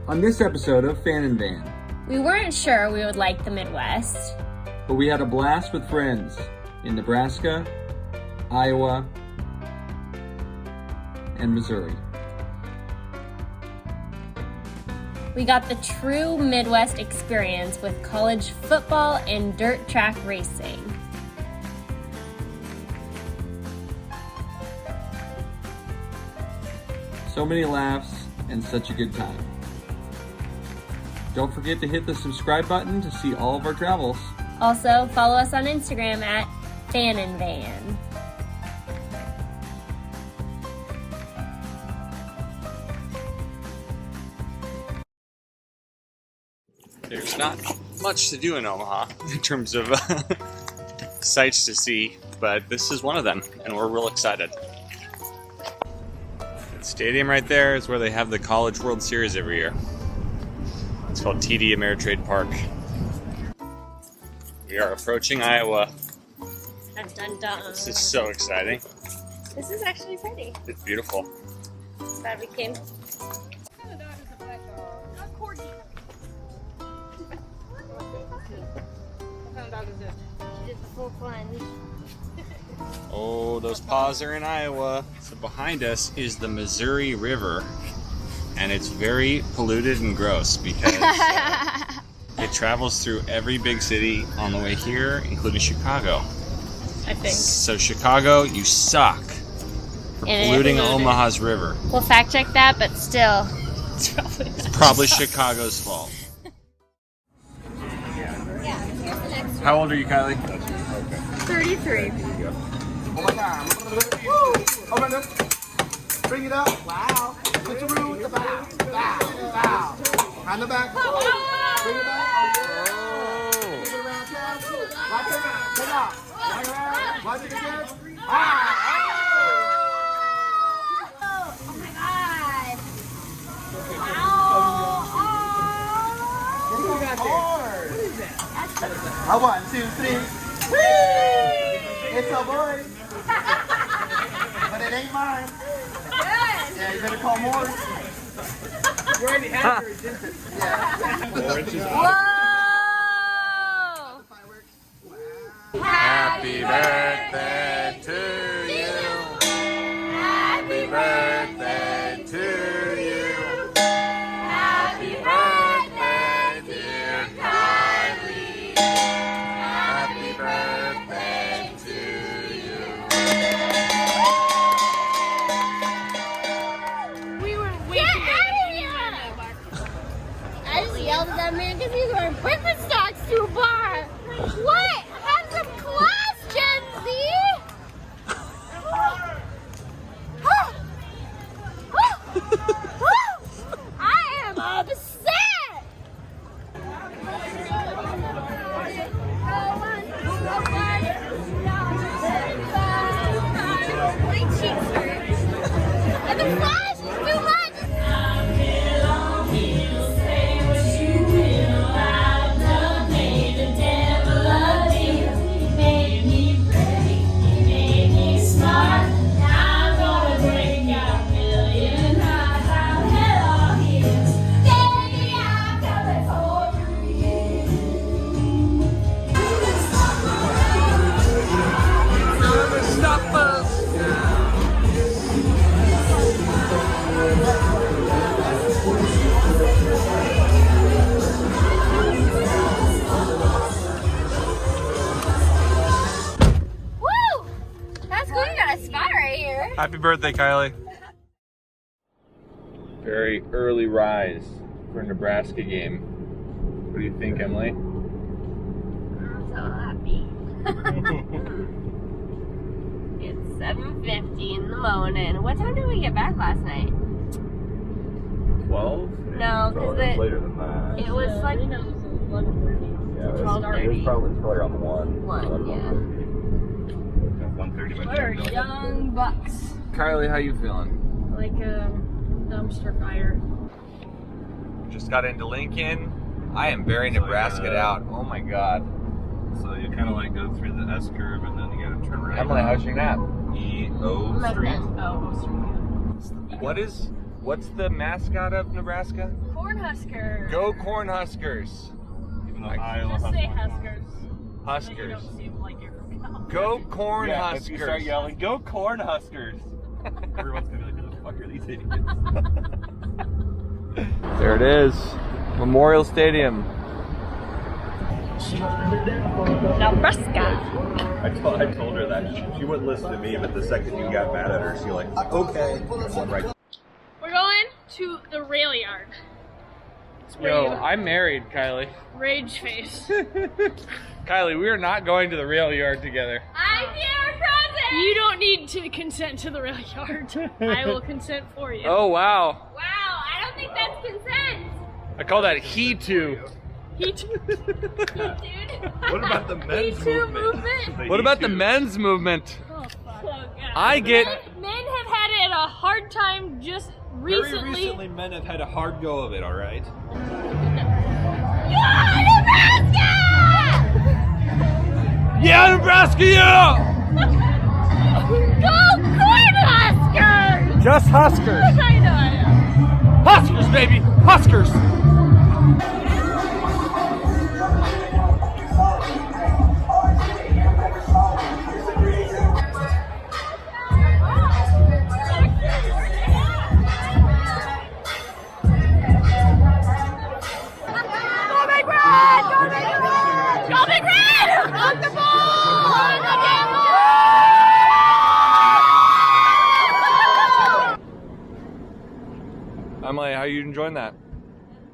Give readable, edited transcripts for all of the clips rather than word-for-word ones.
On this episode of Fan and Van, we weren't sure we would like the Midwest, but we had a blast with friends in Nebraska, Iowa, and Missouri. We got the true Midwest experience with college football and dirt track racing. So many laughs and such a good time. Don't forget to hit the subscribe button to see all of our travels. Also, follow us on Instagram at Fan and Van. There's not much to do in Omaha in terms of sights to see, but this is one of them, and we're real excited. The stadium right there is where they have the College World Series every year. It's called TD Ameritrade Park. We are approaching Iowa. Dun, dun, dun. This is so exciting. This is actually pretty. It's beautiful. Glad we came. Oh, those paws are in Iowa. So behind us is the Missouri River, and it's very polluted and gross because it travels through every big city on the way here, including Chicago. I think. So Chicago, you suck for polluting Omaha's river. We'll fact check that, but still, It's probably Chicago's fault. How old are you, Kylie? 33. Oh my God. Woo! Open it. Bring it up. Wow. Put your root. Bow. Bow. Bow. On the back. Bring it back. Bring it around. Watch it. Take off. Watch it again. Ah! Oh my God. Hard. How 1, 2, 3. Whee! It's a boy. But it ain't mine. Good. Yeah, you better call Morris. You already have your resistance. Yeah. Whoa! Happy birthday to you. Happy birthday to you. Happy birthday, dear Kylie. Happy birthday to you. We were waiting. Get out of here! I just yelled at that man because he's wearing Birkenstocks to a bar. What? Have some class, Gen Z! I am upset! My cheeks hurt. And the flash is too much! Happy birthday, Kylie. Very early rise for a Nebraska game. What do you think, Emily? I'm so happy. It's 7:50 in the morning. What time did we get back last night? 12? No, because later than that. it was like 11:30. Yeah, it was 12:30. probably around 1. 1, yeah. 1:30 by We're then. young bucks. Kylie, how you feeling? Like a dumpster fire. Just got into Lincoln. I am very Nebraska'd out. Oh my God. So you kind of like go through the S curve and then you gotta turn right. Emily, how's your nap? E-O My Street. bad. Oh, What is What's the mascot of Nebraska? Cornhuskers. Go Cornhuskers. Even though Iowa Just has say one. Huskers. You Huskers. don't seem like you're from California. Go If you start Cornhuskers. yelling, go Cornhuskers. Everyone's gonna be like, who the fuck are these idiots? There it is. Memorial Stadium. Nebraska. I told her that. She wouldn't listen to me, but the second you got mad at her, she like, okay. Right. We're going to the rail yard. It's where Yo, you I'm married, Kylie. rage face. Kylie, we are not going to the rail yard together. I'm your present! You don't need to consent to the rail yard. I will consent for you. Oh, wow. Wow, I don't think that's consent. I call that he too. Heat. What about the men's too movement? What about the men's movement? Oh, fuck. I get. Men have had it a hard time just recently. Very recently, men have had a hard go of it, alright? Yeah, Nebraska, yeah! Go Cornhuskers! Just Huskers. I know. Huskers, baby! Huskers! Go Big Red! On the ball! On the ball! Emily, how are you enjoying that?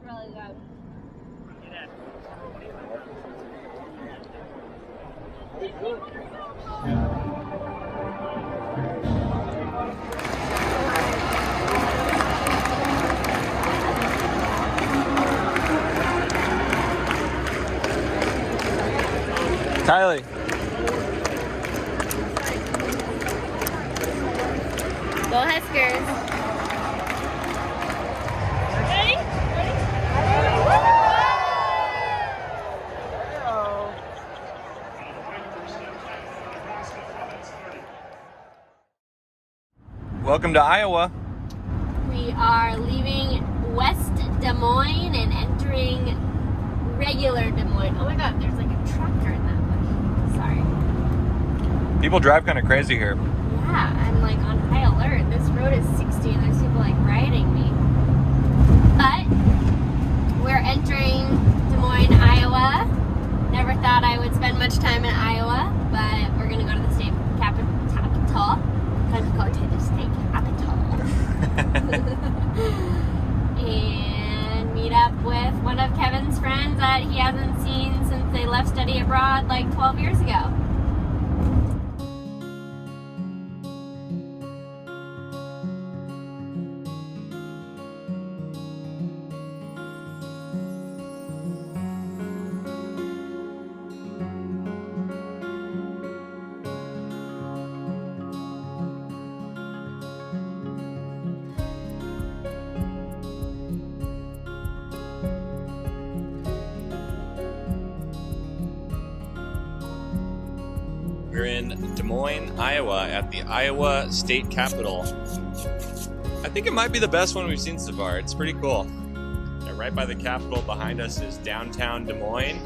Really good. Kylie. Go Huskers. Ready? Welcome to Iowa. We are leaving West Des Moines and entering regular Des Moines. Oh my god, there's like a tractor in that bush. Sorry. People drive kind of crazy here. Yeah, I'm like on high alert. This road is 60 and there's people like riding me. But we're entering Des Moines, Iowa. Never thought I would spend much time in Iowa, but we're gonna go to the state capital. Gonna go to the state capital. And meet up with one of Kevin's friends that he hasn't seen since they left study abroad like 12 years ago. We're in Des Moines, Iowa, at the Iowa State Capitol. I think it might be the best one we've seen so far. It's pretty cool. Yeah, right by the Capitol behind us is downtown Des Moines.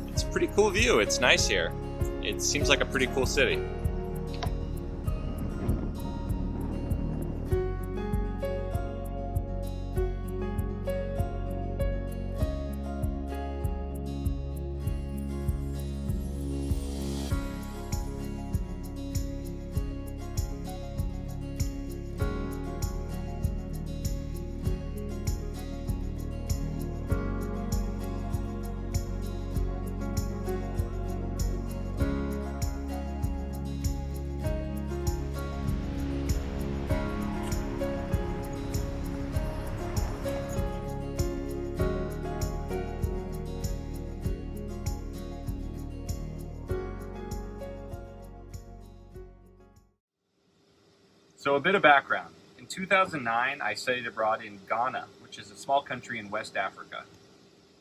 It's a pretty cool view. It's nice here. It seems like a pretty cool city. So a bit of background. In 2009, I studied abroad in Ghana, which is a small country in West Africa.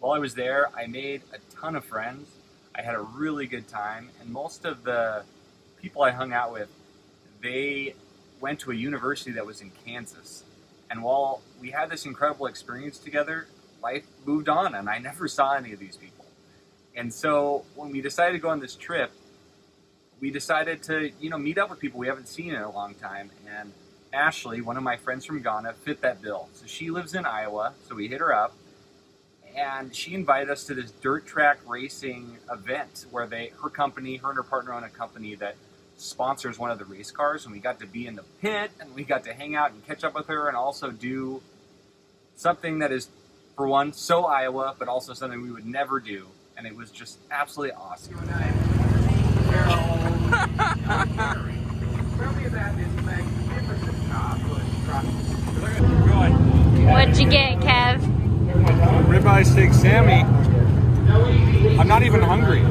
While I was there, I made a ton of friends. I had a really good time, and most of the people I hung out with, they went to a university that was in Kansas. And while we had this incredible experience together, life moved on and I never saw any of these people. And so when we decided to go on this trip, we decided to, meet up with people we haven't seen in a long time. And Ashley, one of my friends from Ghana, fit that bill. So she lives in Iowa, so we hit her up. And she invited us to this dirt track racing event where her and her partner own a company that sponsors one of the race cars. And we got to be in the pit and we got to hang out and catch up with her and also do something that is, for one, so Iowa, but also something we would never do. And it was just absolutely awesome. What'd you get, Kev? Ribeye steak Sammy. I'm not even hungry,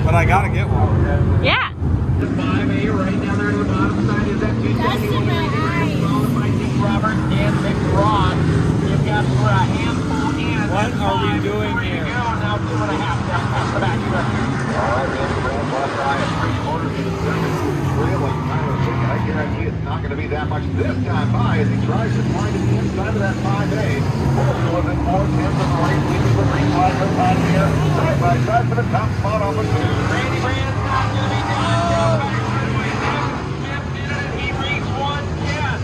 but I gotta get one. Yeah. The 5A right down there in the bottom side is that 271 followed by Nick Robert and Mick Ross. You've got a handful in. What are we doing here? Now 2.5 down past the back here. All right, the Brand left eye at 3/4 of the seventh. Really, I guarantee it's not going to be that much this time by as he tries to find it inside of that 5A. Also, a bit more tense on the right wing of the green flag of on here. Side by side for the top spot off of 2. Randy Brand's not going to be down. He reached 110.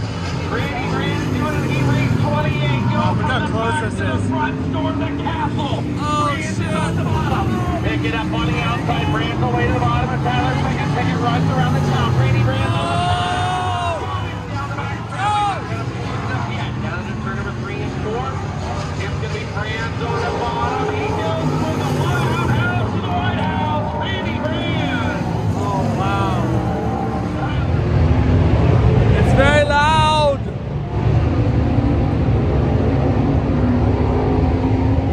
Randy Brand's doing it. He reached 28. Look how close this is. Front storm the castle. Oh, shit. At the bottom. Pick it up on the outside. Brand's away to the bottom. And Tyler Pickett runs around the top. Randy Brand on the top. Down the back. Down to turn number 3 and 4. It's going to be Brand's on the bottom. He goes for the White House. To the White House. Randy Brand. Oh, wow. It's very loud.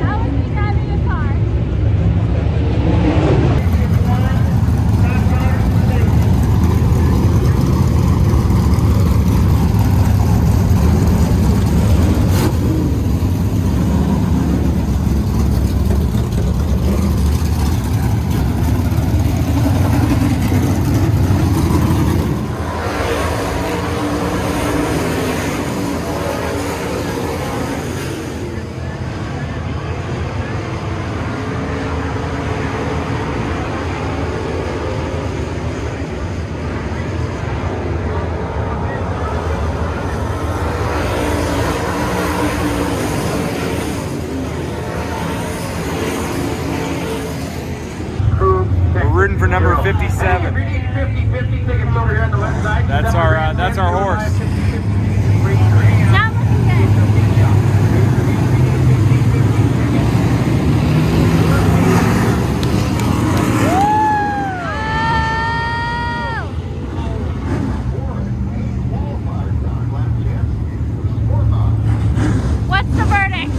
How was he driving a car? We're rooting for number 57. That's our horse. Not looking good. What's the verdict?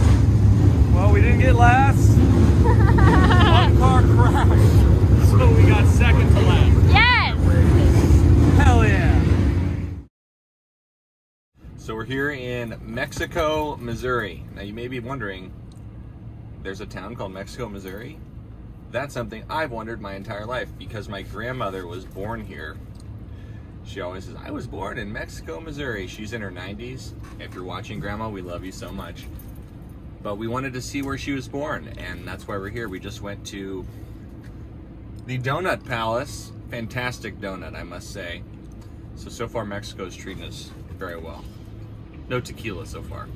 Well, we didn't get last. One car crashed, so we got second to last. Yes! Hell yeah. So we're here in Mexico, Missouri. Now you may be wondering, there's a town called Mexico, Missouri? That's something I've wondered my entire life because my grandmother was born here. She always says, I was born in Mexico, Missouri. She's in her 90s. If you're watching, Grandma, we love you so much. But we wanted to see where she was born, and that's why we're here. We just went to the Donut Palace. Fantastic donut, I must say. So far Mexico's treating us very well. No tequila so far.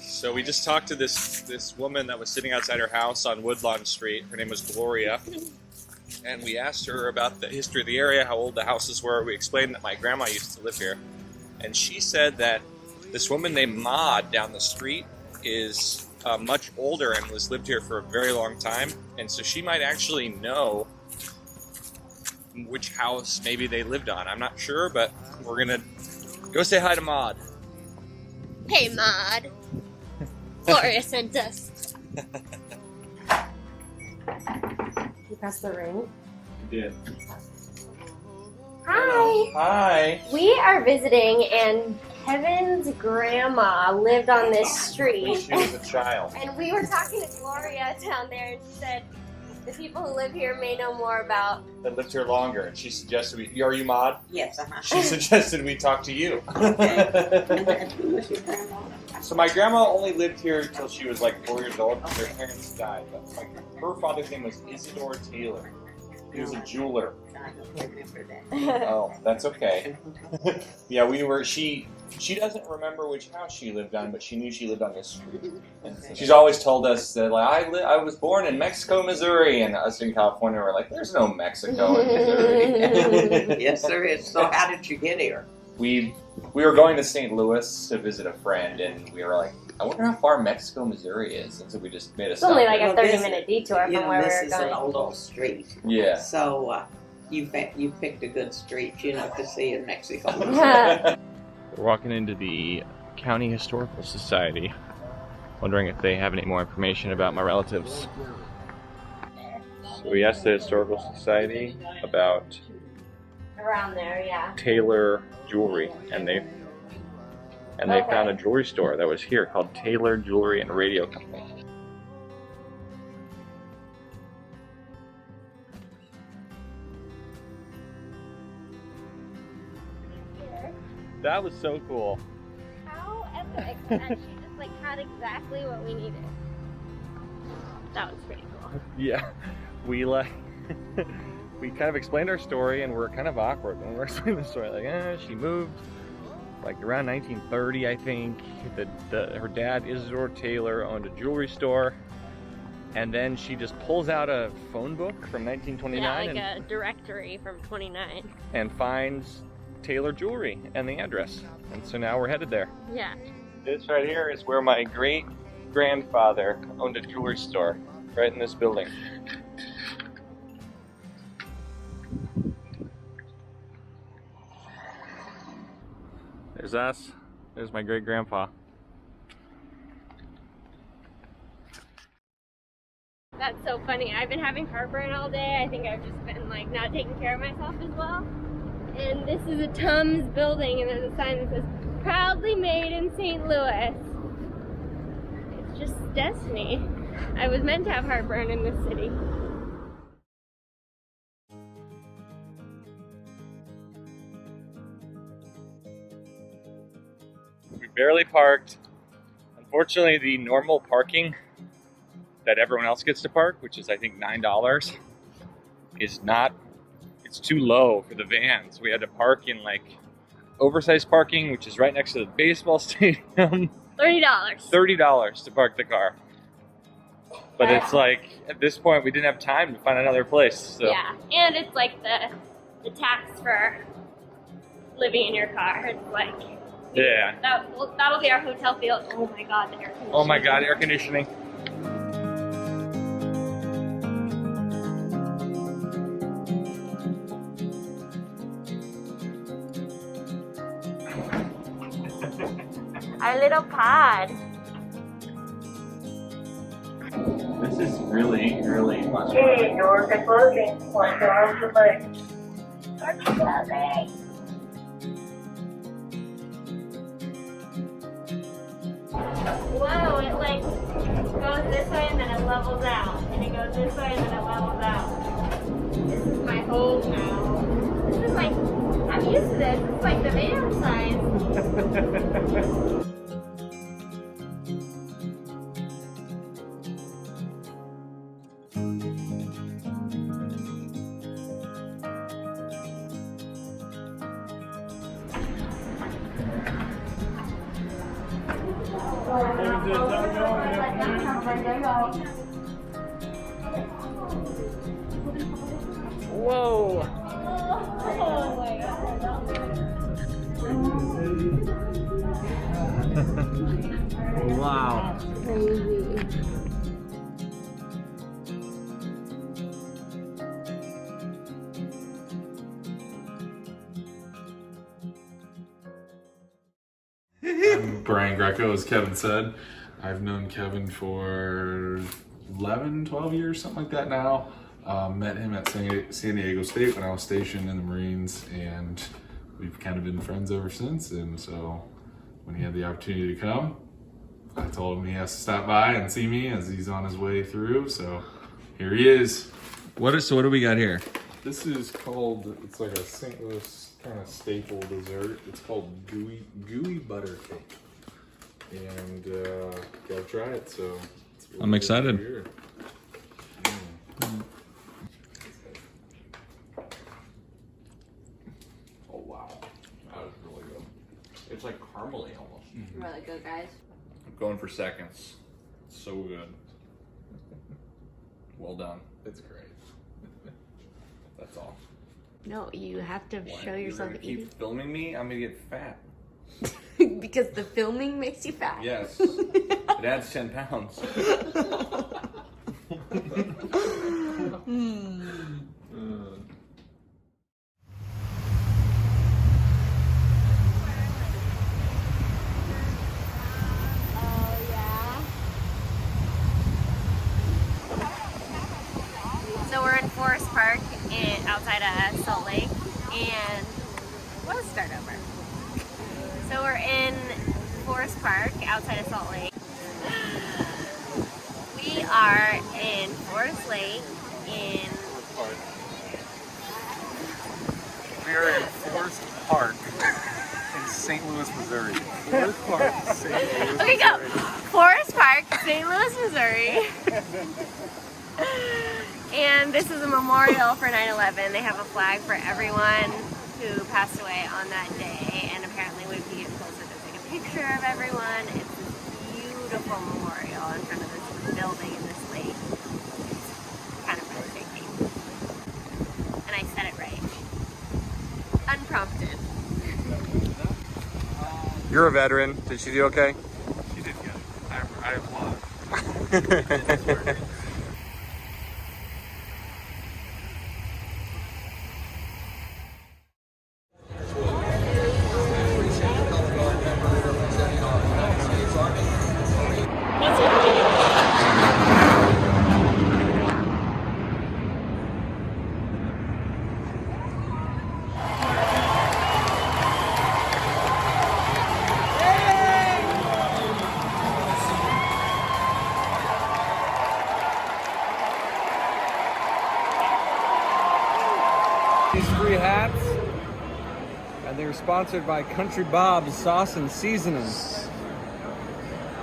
So we just talked to this woman that was sitting outside her house on Woodlawn Street. Her name was Gloria. And we asked her about the history of the area, how old the houses were. We explained that my grandma used to live here. And she said that this woman named Maud down the street is much older and has lived here for a very long time. And so she might actually know which house maybe they lived on. I'm not sure, but we're gonna go say hi to Maud. Hey, Maud. Gloria sent us. You pressed the ring? Did. Hi. Hi. We are visiting, and Kevin's grandma lived on this street. She was a child. And we were talking to Gloria down there, and she said the people who live here may know more about. That lived here longer, and she suggested we. Are you Maud? Yes, She suggested we talk to you. Okay. Who was your grandma? So my grandma only lived here till she was like 4 years old. Her parents died. But her father's name was Isidore Taylor. He was a jeweler. I don't remember that. Oh, that's okay. Yeah, we were. She doesn't remember which house she lived on, but she knew she lived on this street. She's always told us that like I was born in Mexico, Missouri, and us in California were like, there's no Mexico in Missouri. Yes, there is. So how did you get here? We were going to St. Louis to visit a friend, and we were like, I wonder how far Mexico, Missouri is. And so we just made a It's only stop. like a 30-minute detour You from know, where this we is were an going. old street. Yeah. So you picked a good street, you know, to see in Mexico. We're walking into the County Historical Society, wondering if they have any more information about my relatives. So we asked the Historical Society about Around there, yeah. Taylor Jewelry, and they found a jewelry store that was here called Taylor Jewelry and Radio Company. That was so cool. How epic that she just like had exactly what we needed. That was pretty cool. Yeah, we we kind of explained our story, and we're kind of awkward when we're explaining the story. Like, she moved like around 1930, I think. Her dad, Isidore Taylor, owned a jewelry store, and then she just pulls out a phone book from 1929 Yeah, like a directory from 29. and finds Taylor Jewelry and the address. And so now we're headed there. Yeah. This right here is where my great-grandfather owned a jewelry store, right in this building. There's us. There's my great-grandpa. That's so funny. I've been having heartburn all day. I think I've just been like not taking care of myself as well. And this is a Tums building, and there's a sign that says proudly made in St. Louis. It's just destiny. I was meant to have heartburn in this city. We barely parked. Unfortunately, the normal parking that everyone else gets to park, which is I think $9, is not, it's too low for the vans. We had to park in like oversized parking, which is right next to the baseball stadium. $30. $30 to park the car. But it's like, at this point, we didn't have time to find another place. So. Yeah, and it's like the tax for living in your car. It's like, Yeah. that'll be our hotel fee. Oh my god, the air conditioning. Oh my god, air conditioning. Our little pod. This is really, really much fun. Hey, doors are closing. One door is closing. Doors are closing. Whoa, it like goes this way and then it levels out. And it goes this way and then it levels out. This is my home now. This is like, I'm used to this. It's like the van size. Whoa! Oh my god. Wow. Crazy. I'm Brian Greco, as Kevin said. I've known Kevin for 11, 12 years, something like that now. Met him at San Diego State when I was stationed in the Marines, and we've kind of been friends ever since. And so when he had the opportunity to come, I told him he has to stop by and see me as he's on his way through. So here he is. So what do we got here? This is called, it's like a St. Louis kind of staple dessert. It's called gooey butter cake. And gotta try it, so. It's really I'm excited. here. Oh wow, that was really good. It's like caramely almost. Really good, guys. I'm going for seconds. So good. Well done. It's great. That's all. No, you have to show yourself You're gonna eating. keep filming me? I'm gonna get fat. Because the filming makes you fat. Yes. It adds 10 pounds. So we're in Forest Park outside of Salt Lake, and let's start over. So we're in Forest Park outside of Salt Lake. We are in Forest Lake in... We are in Forest Park in St. Louis, Missouri. Forest Park, St. Louis, Okay, go! Forest Park, St. Louis, Missouri. And this is a memorial for 9/11. They have a flag for everyone who passed away on that day, and apparently when you get closer, there's like a picture of everyone. It's this beautiful memorial in front of this building in this lake. It's kind of breathtaking. And I said it right. Unprompted. You're a veteran. Did she do okay? She did good. I applaud. These free hats, and they're sponsored by Country Bob's Sauce and Seasonings.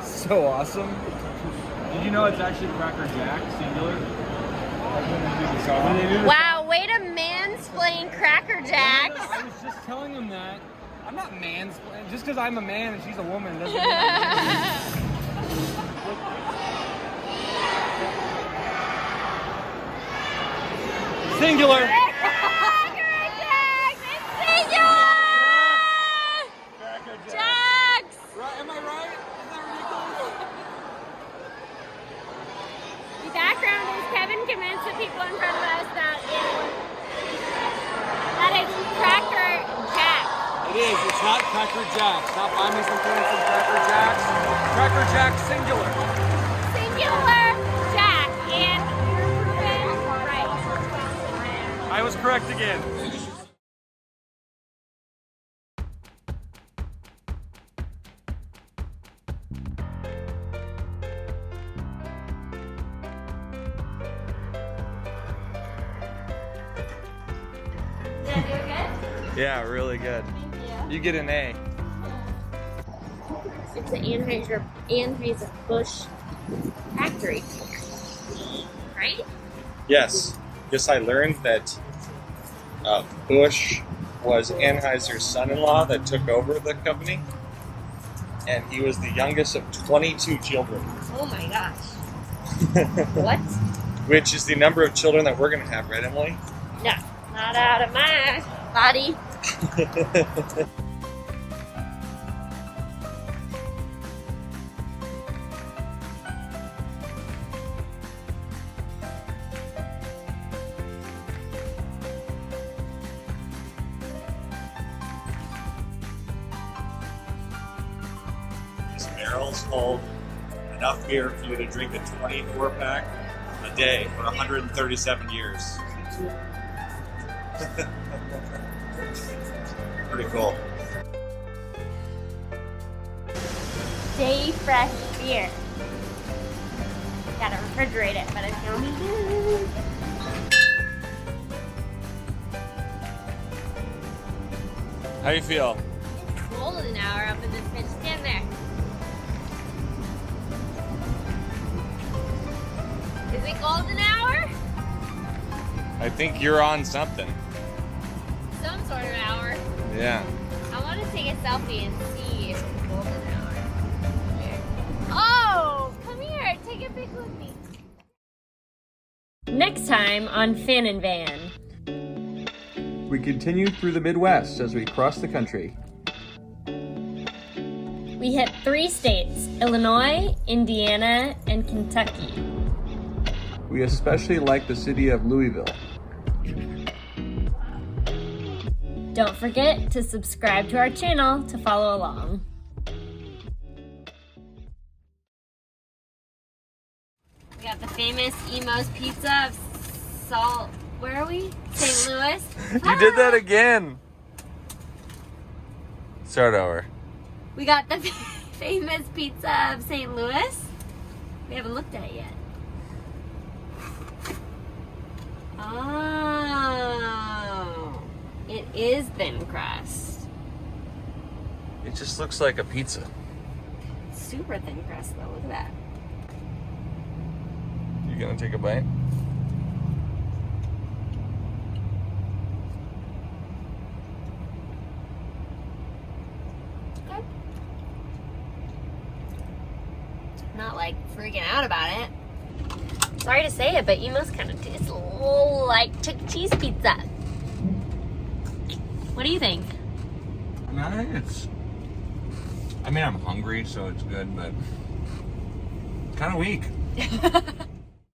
So awesome. Did you know it's actually Cracker Jack, singular? Wow, way to mansplain Cracker Jacks. I was just telling him that. I'm not mansplaining. Just because I'm a man and she's a woman doesn't mean I'm singular. Am I right? Is that ridiculous? The background is Kevin convinced the people in front of us that it's Cracker Jack. It is. It's not Cracker Jack. Stop buying me some things from Cracker Jacks. Cracker Jack singular. Singular Jack. And you're proven right. I was correct again. Did I do it good? Yeah, really good. Thank you. You get an A. It's the Anheiser Busch factory, right? Yes. Yes, I learned that Busch was Anheuser's son-in-law that took over the company, and he was the youngest of 22 children. Oh my gosh. What? Which is the number of children that we're going to have, right, Emily? No, not out of my body. barrels hold enough beer for you to drink a 24-pack a day for 137 years. Pretty cool. Stay fresh beer. Gotta refrigerate it, but it's gonna be good. How do you feel? Golden hour up in this bitch. Stand there. Is it golden hour? I think you're on something. Some sort of hour. Yeah. I want to take a selfie and see if it's golden hour. Here. Oh, come here. Take a pic with me. Next time on Finn and Van. We continue through the Midwest as we cross the country. We hit 3 states, Illinois, Indiana, and Kentucky. We especially like the city of Louisville. Don't forget to subscribe to our channel to follow along. We got the famous Emo's Pizza of Salt. Where are we? St. Louis. You did that again. Start over. We got the famous pizza of St. Louis. We haven't looked at it yet. Oh, it is thin crust. It just looks like a pizza. Super thin crust though, look at that. You gonna take a bite? Okay. Not like freaking out about it. Sorry to say it, but Emo's kind of tastes a little like Chuck E. Cheese pizza. What do you think? I mean, I'm hungry, so it's good, but kind of weak.